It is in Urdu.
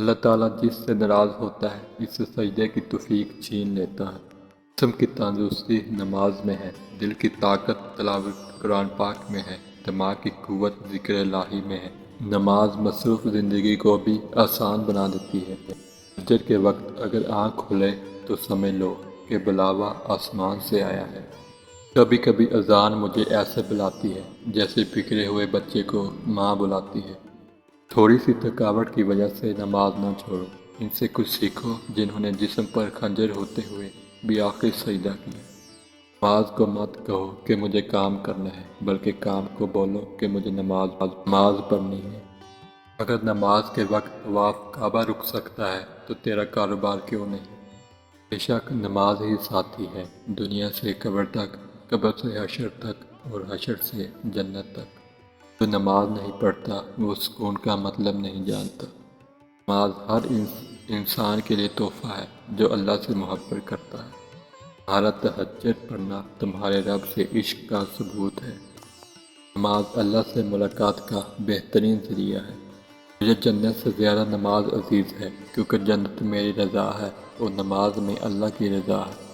اللہ تعالیٰ جس سے ناراض ہوتا ہے اس سے سجدے کی توفیق چھین لیتا ہے۔ جسم کی تندرستی نماز میں ہے، دل کی طاقت تلاوت قرآن پاک میں ہے، دماغ کی قوت ذکر الہی میں ہے۔ نماز مصروف زندگی کو بھی آسان بنا دیتی ہے۔ فجر کے وقت اگر آنکھ کھلے تو سمجھ لو کہ بلاوا آسمان سے آیا ہے۔ کبھی کبھی اذان مجھے ایسے بلاتی ہے جیسے بکھرے ہوئے بچے کو ماں بلاتی ہے۔ تھوڑی سی تھکاوٹ کی وجہ سے نماز نہ چھوڑو، ان سے کچھ سیکھو جنہوں نے جسم پر خنجر ہوتے ہوئے بھی آخری سجدہ کیا۔ نماز کو مت کہو کہ مجھے کام کرنا ہے، بلکہ کام کو بولو کہ مجھے نماز پڑھنی ہے۔ اگر نماز کے وقت طواف کعبہ رک سکتا ہے تو تیرا کاروبار کیوں نہیں؟ بے شک نماز ہی ساتھی ہے، دنیا سے قبر تک، قبر سے حشر تک اور حشر سے جنت تک۔ جو نماز نہیں پڑھتا وہ سکون کا مطلب نہیں جانتا۔ نماز ہر انسان کے لیے تحفہ ہے جو اللہ سے محبت کرتا ہے۔ تمہارا تہجد پڑھنا تمہارے رب سے عشق کا ثبوت ہے۔ نماز اللہ سے ملاقات کا بہترین ذریعہ ہے۔ مجھے جنت سے زیادہ نماز عزیز ہے، کیونکہ جنت میری رضا ہے اور نماز میں اللہ کی رضا ہے۔